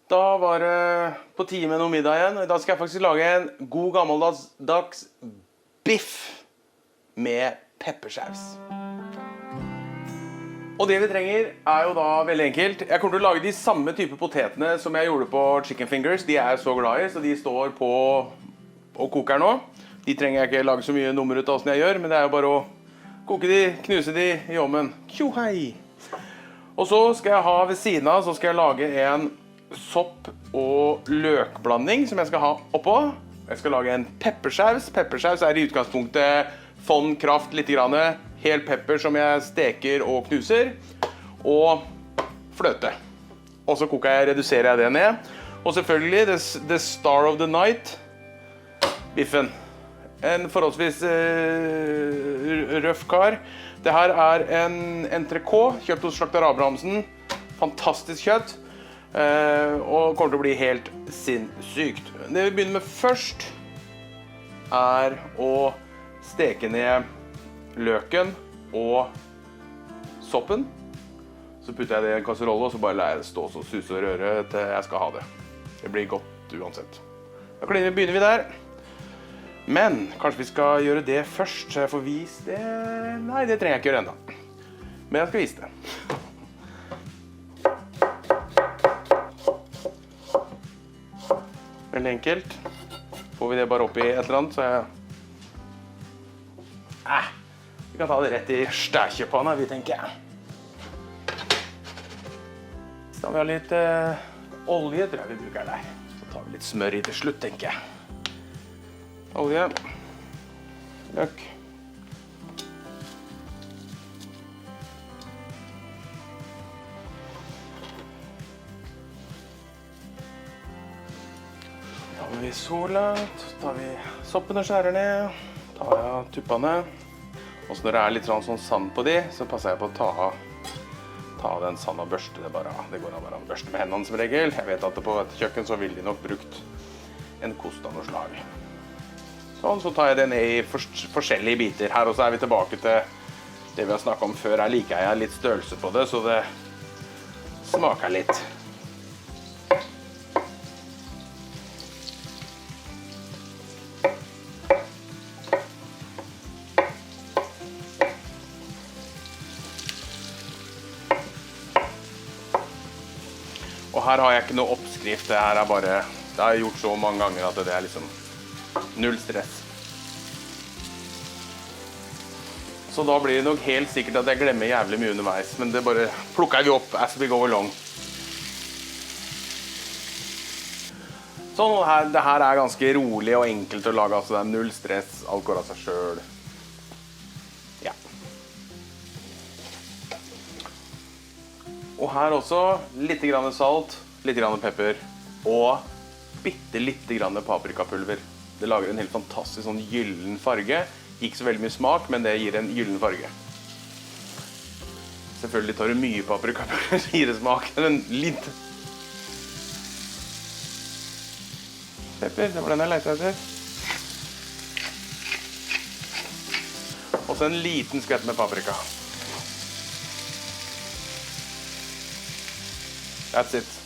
Da var det på tide med noe middag igjen, og i dag skal jeg faktisk lage en god gammeldags biff med peppersaus. Og det vi trenger er jo da veldig enkelt. Jeg kommer til å lage de samme type potetene som jeg gjorde på chicken fingers. De er jeg så glad i, så de står på og koker nå. De trenger jeg ikke lage så mye nummer ut av hvordan jeg gjør, men det er jo bare å koke de, knuse de i ovnen. Tjo hei! Og så skal jeg ha ved siden av, så skal jeg lage en sopp- og løkblanding som jeg skal ha oppå. Jeg skal lage en peppersaus. Peppersaus er i utgangspunktet fond, kraft, litt grann, hel pepper som jeg steker og knuser, og fløte. Og så reduserer jeg det ned. Og selvfølgelig, the star of the night, biffen. En forholdsvis røff kar. Det her er en entrecôte, kjøpt hos Slakter Abrahamsen. Fantastisk kjøtt. Og kommer til å bli helt sinnssykt. Det vi begynner med først er å steke ned løken og soppen. Så putter jeg det i en kasserolle, og så bare lar jeg det stå så suse og røre til jeg skal ha det. Det blir godt uansett. Da begynner vi der. Men kanskje vi skal gjøre det først, så jeg får vise det. Nei, det trenger jeg ikke gjøre enda. Men jeg skal vise det. Veldig enkelt. Får vi det bare opp i et eller annet, så jeg... Vi kan ta det rett i stækjepanna, vi tenker jeg. Så vi har litt olje, tror jeg vi bruker der. Så tar vi litt smør i til slutt, tenker jeg. Olje. Løk. Da tar vi sola, så tar vi soppen og skjærer ned, tar jeg tuppene. Og så når det er litt sånn sand på de, så passer jeg på å ta av den sand og børste det bare av. Det går an bare å børste med hendene som regel. Jeg vet at på et kjøkken så vil de nok brukt en kost av noe slag. Sånn, så tar jeg det ned i forskjellige biter. Her også er vi tilbake til det vi har snakket om før. Her liker jeg litt størrelse på det, så det smaker litt. Og her har jeg ikke noe oppskrift, det her er bare, det har jeg gjort så mange ganger at det er liksom null stress. Så da blir det nok helt sikkert at jeg glemmer jævlig mye underveis, men det bare plukker vi opp as we go along. Sånn, det her er ganske rolig og enkelt å lage, altså det er null stress, alt går av seg selv. Ja. Og her også litt grann salt, litt grann pepper og bitte litt grann paprikapulver. Det lager en helt fantastisk sånn gyllen farge. Ikke så veldig mye smak, men det gir en gyllen farge. Selvfølgelig tar du mye paprikapulver, så gir det smak, men litt. Pepper, det var den jeg lette etter. Og så en liten skvett med paprika. That's it.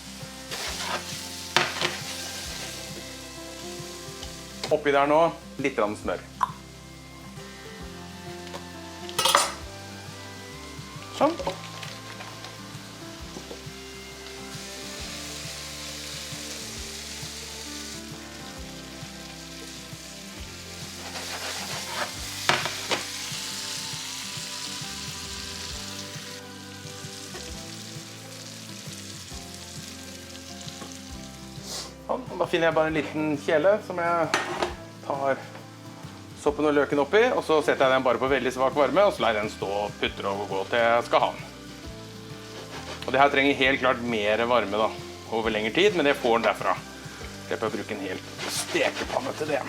Oppi der nå, litt smør. Sånn. Da finner jeg bare en liten kjele som jeg tar soppen og løken oppi, og så setter jeg den bare på veldig svak varme, og så lar jeg den stå og putre og gå til jeg skal ha den. Og det her trenger helt klart mer varme da, over lengre tid, men det får den derfra. Jeg får bruke en helt stekepanne til det.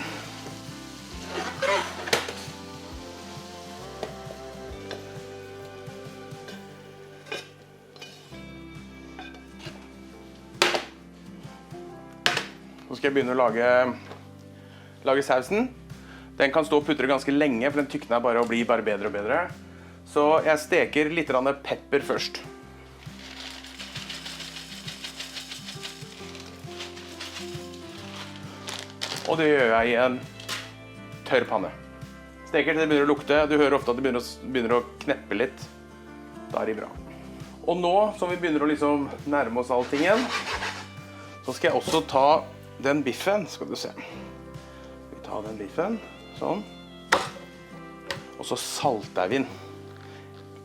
Så skal jeg begynne å lage sausen. Den kan stå og putre ganske lenge, for den tykner bare og blir bare bedre og bedre. Så jeg steker litt pepper først. Og det gjør jeg i en tørr panne. Steker til det begynner å lukte. Du hører ofte at det begynner å kneppe litt. Da er det bra. Og nå som vi begynner å liksom nærme oss alltingen, så skal jeg også ta den biffen, skal du se. Vi tar den biffen, sånn. Og så salter vi den.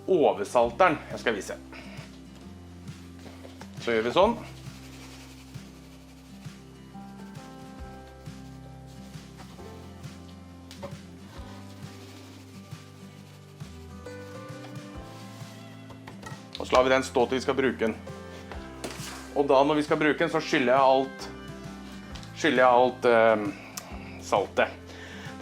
Oversalteren, jeg skal vise. Så gjør vi sånn. Og så lar vi den stå til vi skal bruke den. Og da når vi skal bruke den, så skyller jeg alt saltet.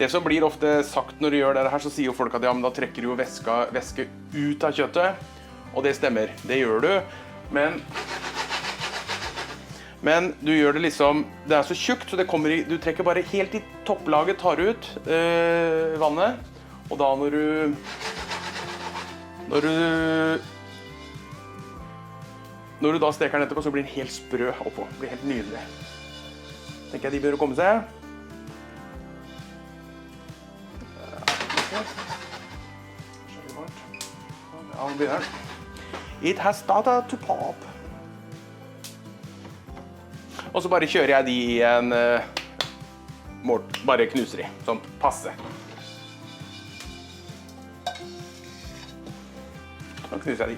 Det som blir ofte sagt når du gjør det her, så sier jo folk at ja, men da trekker du jo væske ut av kjøttet. Og det stemmer, det gjør du. Men du gjør det liksom, det er så tjukt, så du trekker bare helt i topplaget, tar ut vannet. Og da når du da steker den etterpå, så blir den helt sprø oppå. Det blir helt nydelig. Tenker jeg de bør komme seg. Ja, nå begynner den. It has started to pop. Og så bare kjører jeg de i en bare knuser de, sånn passe. Nå knuser jeg de.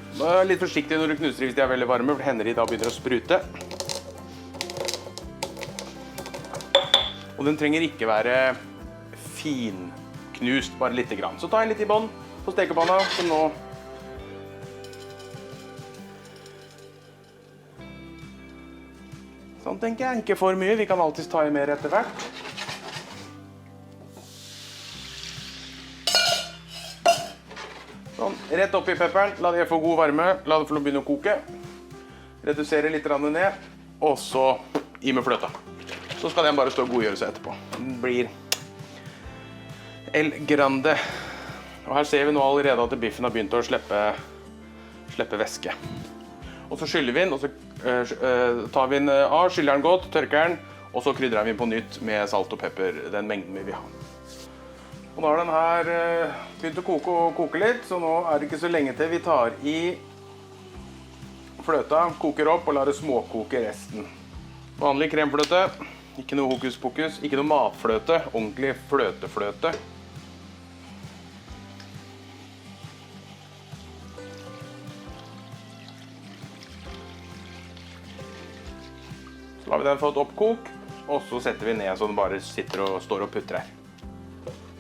Litt forsiktig når du knuser de hvis de er veldig varme, for det hender de da begynner å sprute. Og den trenger ikke være finknust, bare litt grann. Så tar jeg litt i bånd på stekepanna, som nå. Sånn tenker jeg, ikke for mye, vi kan alltid ta i mer etter hvert. Sånn, rett opp i pepperen, la det få god varme, la det få begynne å koke. Redusere litt ned, og så i med fløta. Så skal den bare stå og godgjøre seg etterpå. Den blir El Grande. Og her ser vi nå allerede at biffen har begynt å slippe væske. Og så skyller vi den, og så tar vi den av, skyller den godt, tørker den, og så krydrer vi den på nytt med salt og pepper, den mengden vi vil ha. Og nå har den her begynt å koke litt, så nå er det ikke så lenge til vi tar i fløta, koker opp og lar det småkoke resten. Vanlig kremfløte, ikke noe hokus pokus, ikke noe matfløte, ordentlig fløtefløte. Så lar vi den få et oppkok, og så setter vi ned så den bare sitter og står og putrer.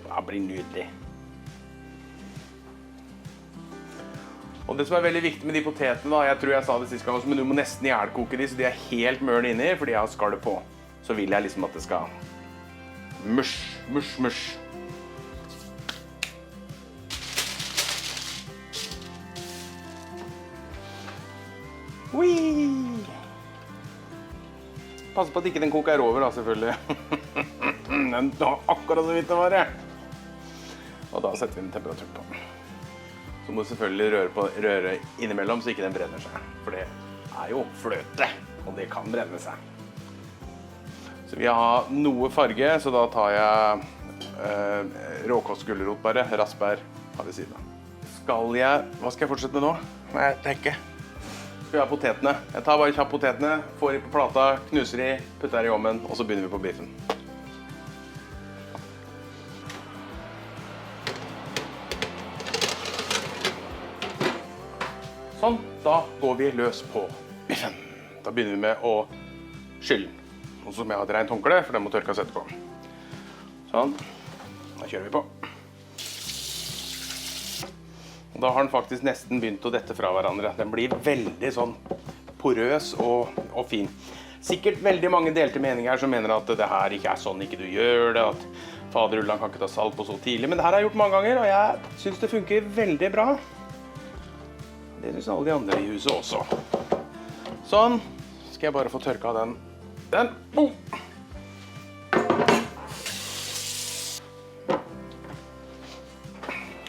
Det blir nydelig. Og det som er veldig viktig med de potetene, da, jeg tror jeg sa det sist gang også, men du må nesten ihjelkoke de, så de er helt mørne inni, fordi jeg har skallet på. Så vil jeg liksom at det skal mush. Pass på at ikke den koker over da, selvfølgelig. Den tar akkurat så vidt det var det. Og da setter vi en temperatur på. Så må du selvfølgelig røre innimellom, så ikke den brenner seg. For det er jo fløte, og det kan brenne seg. Så vi har noe farge, så da tar jeg råkostgulrot bare, raspbær av ved siden av. Hva skal jeg fortsette med nå? Må jeg tenke. Skal vi ha potetene. Jeg tar bare kjapt potetene, får de på plata, knuser de, putter de i ovnen, og så begynner vi på biffen. Sånn, da går vi løs på biffen. Da begynner vi med å skylle den. Og så må jeg ha et rent håndkle, for den må tørkes etterpå. Sånn, da kjører vi på. Og da har den faktisk nesten begynt å dette fra hverandre. Den blir veldig sånn porøs og fin. Sikkert veldig mange delte meninger som mener at det her ikke er sånn ikke du gjør det, at faderullan kan ikke ta salt på så tidlig, men det her har jeg gjort mange ganger, og jeg synes det funker veldig bra. Det synes alle de andre i huset også. Sånn, skal jeg bare få tørka den.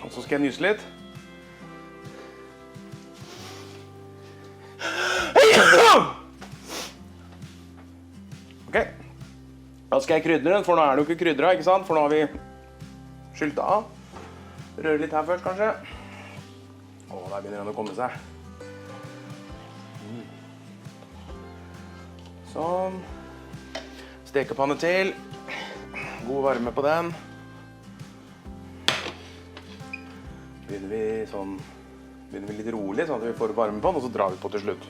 Og så skal jeg nyse litt. Ok, Da skal jeg krydre den, for nå er den jo ikke krydret, ikke sant? For nå har vi skylt av. Rører litt her først, kanskje. Der begynner den å komme seg. Sånn. Stekepanne til. God varme på den. Begynner vi litt rolig, sånn at vi får varme på den, og så drar vi på til slutt.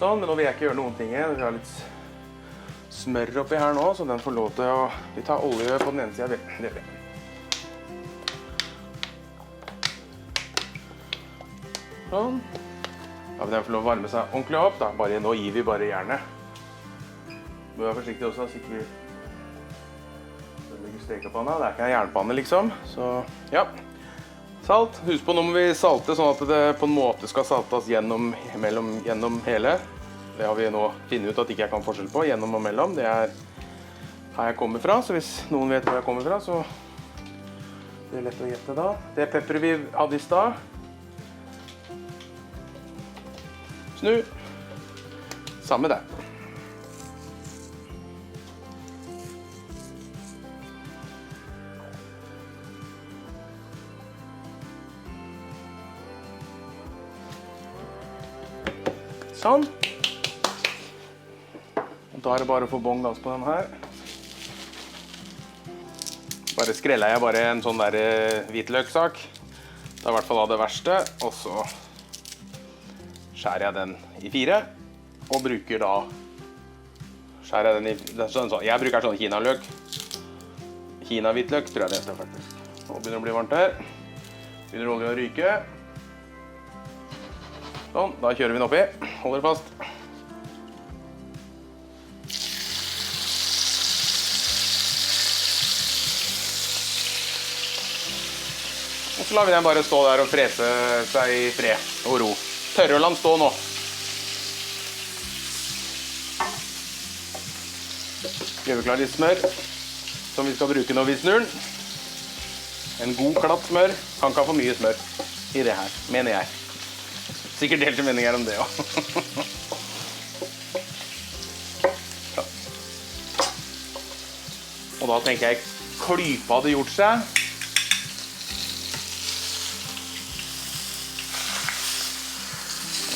Sånn, men nå vil jeg ikke gjøre noen ting. Vi har litt smør oppi her nå, så den får lov til å... Vi tar olje på den ene siden. Det gjør vi. Sånn. Da vil den få lov å varme seg ordentlig opp. Nå gir vi bare jernet. Må være forsiktig også, så ikke vi... Den ligger stekepanna. Det er ikke en jernpanne, liksom. Så, ja. Salt. Husk på, nå må vi salte sånn at det på en måte skal saltes gjennom hele. Det har vi nå finnet ut at ikke jeg kan forskjell på, gjennom og mellom. Det er her jeg kommer fra, så hvis noen vet hvor jeg kommer fra, så det er lett å gjette da. Det er pepper vi hadde i stad. Snu. Samme der. Sånn. Og da er det bare å få bånn gass på den her. Bare skreller jeg bare en sånn der hvitløksak. Det er i hvert fall av det verste. Og så skjærer jeg den i 4. Og bruker da... Skjærer jeg den i... Sånn. Jeg bruker sånn kinaløk. Kina-hvitløk tror jeg det heter faktisk. Nå begynner det å bli varmt her. Begynner oljen å ryke. Sånn, da kjører vi den oppi. Holder fast. Og så lar vi den bare stå der og frese seg i fred og ro. Tørre å la den stå nå. Gjør vi klar litt smør, som vi skal bruke når vi snur den. En god klatt smør. Kan ikke ha for mye smør i det her, mener jeg. Sikkert delte meninger om det også. Ja. Og da tenker jeg klypa hadde gjort seg.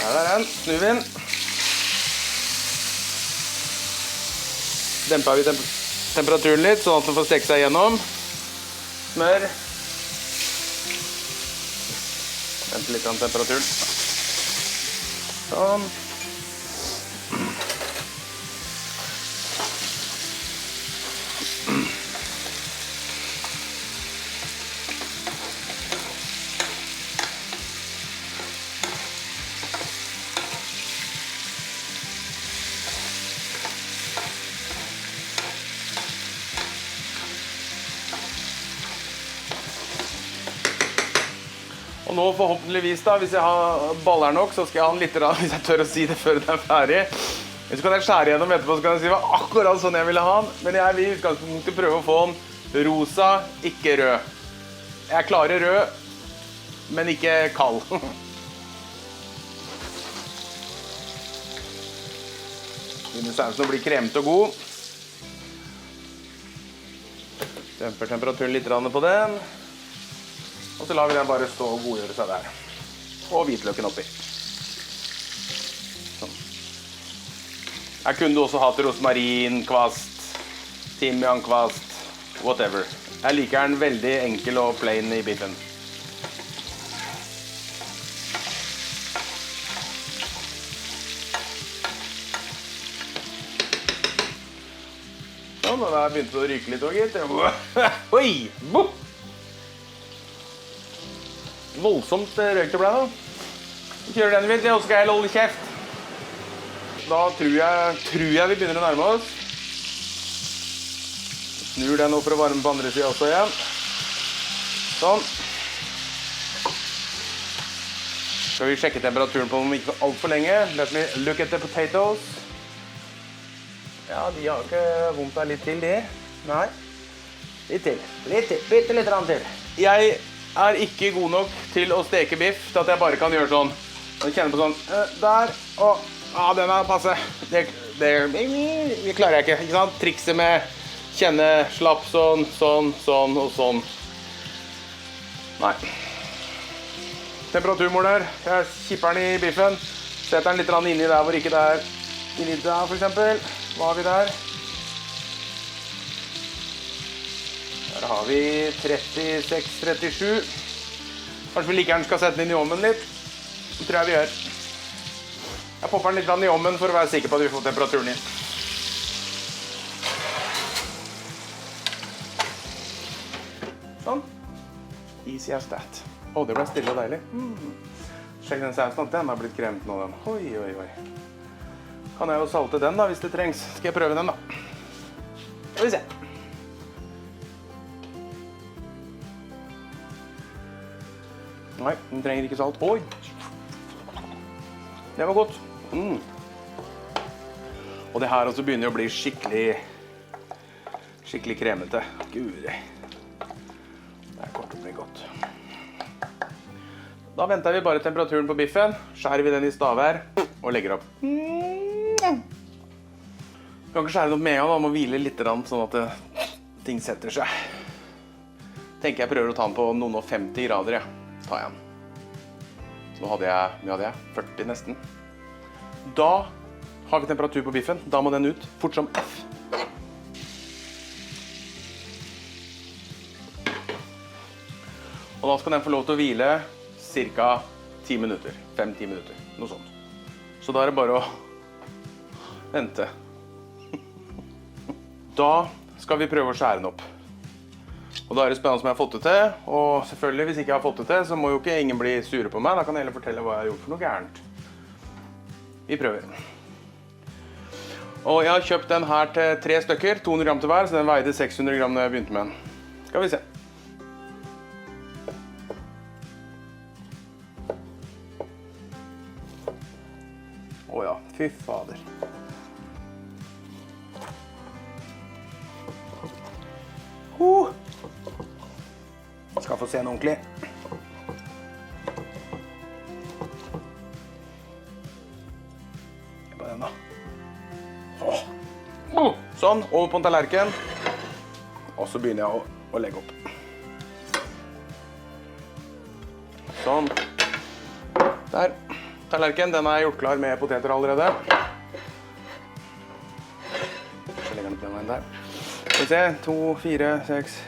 Der er den. Snur vi den. Demper vi temperaturen litt, sånn at den får steke seg gjennom. Smør. Demper litt av temperaturen. Sånn. Og nå forhåpentligvis da, hvis jeg har baller nok, så skal jeg ha den litt, hvis jeg tør å si det før den er ferdig. Så kan jeg skjære gjennom etterpå, så kan jeg si hva akkurat sånn jeg ville ha den. Men jeg vil i utgangspunktet prøve å få den rosa, ikke rød. Jeg klarer rød, men ikke kald. Begynner sausen å bli kremt og god. Demper temperaturen litt på den. Og så lar vi den bare stå og godgjøre seg der. Og hvitløken oppi. Sånn. Her kunne du også hatt rosmarinkvast, timiankvast, whatever. Jeg liker den veldig enkel og plain i biffen. Sånn, og da begynte det å ryke litt også, gitt. Oi! Boop! Voldsomt røyk det ble da. Kjører den litt, og så skal jeg holde kjeft. Da tror jeg vi begynner å nærme oss. Snur den opp for å varme på andre siden også igjen. Sånn. Skal vi sjekke temperaturen på den ikke alt for lenge. Let me look at the potatoes. Ja, de har ikke vondt av litt til, de. Nei. Litt til. Bitte litt til. Jeg er ikke god nok til å steke biff til at jeg bare kan gjøre sånn. Jeg kjenner på sånn, der, og ja, den er passe. vi klarer jeg ikke sant? Trikset med kjenne, slapp, sånn, sånn og sånn. Nei. Temperaturmåler. Jeg kipper den i biffen. Setter den litt inni der hvor ikke det er. Inni der for eksempel. Hva har vi der? Der har vi 36-37. Kanskje vi like gjerne skal sette den inn i ovnen litt. Det tror jeg vi gjør. Jeg popper den litt i ovnen for å være sikker på at vi får temperaturen inn. Sånn. Easy as that. Å, det ble stille og deilig. Sjekk den sausen at den har blitt kremt nå, den. Oi, oi, oi. Kan jeg jo salte den da, hvis det trengs. Skal jeg prøve den da? Skal vi se. Nei, den trenger ikke salt. Oi! Det var godt. Og det her også begynner å bli skikkelig kremete. Guri. Det er kort å bli godt. Da venter vi bare temperaturen på biffen, skjærer vi den i staver og legger opp. Du kan ikke skjære den opp med en gang, da må hvile litt sånn at ting setter seg. Tenker jeg prøver å ta den på noen og 50 grader, ja. Tar jeg den. Så nå hadde jeg 40 nesten. Da har vi temperatur på biffen, da må den ut fort som F. Og da skal den få lov til å hvile cirka 10 minutter, 5-10 minutter, noe sånt. Så da er det bare å vente. Da skal vi prøve å skjære den opp. Og da er det spennende som jeg har fått det til, og selvfølgelig hvis ikke jeg har fått det til, så må jo ikke ingen bli sure på meg, da kan jeg heller fortelle hva jeg har gjort for noe gærent. Vi prøver. Og jeg har kjøpt den her til 3 stykker, 200 gram til hver, så den veide 600 gram når jeg begynte med den. Skal vi se. Åja, fy fader. Skal få se den ordentlig. Det er bare den da. Sånn, over på en tallerken. Og så begynner jeg å legge opp. Sånn. Der. Tallerken, den er gjort klar med poteter allerede. Så legger den opp den veien der. Skal vi se, 2, 4, 6.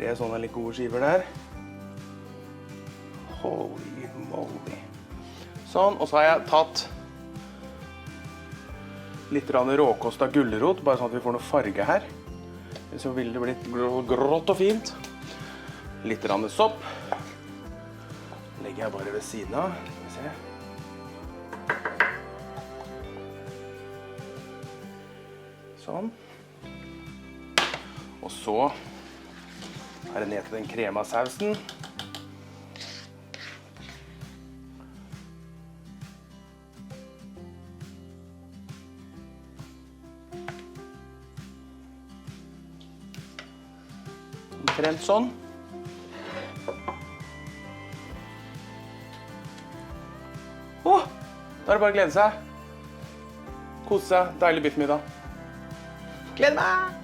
3 sånne litt gode skiver der. Holy moly. Sånn, og så har jeg tatt litt råkostet gulrot, bare sånn at vi får noe farge her. Så vil det bli grått og fint. Litt sopp. Legger jeg bare ved siden av. Skal vi se. Sånn. Og så er det ned til den kremasausen. Omtrent sånn. Da er det bare å glede seg. Kose seg. Deilig biffmiddag. Gled meg!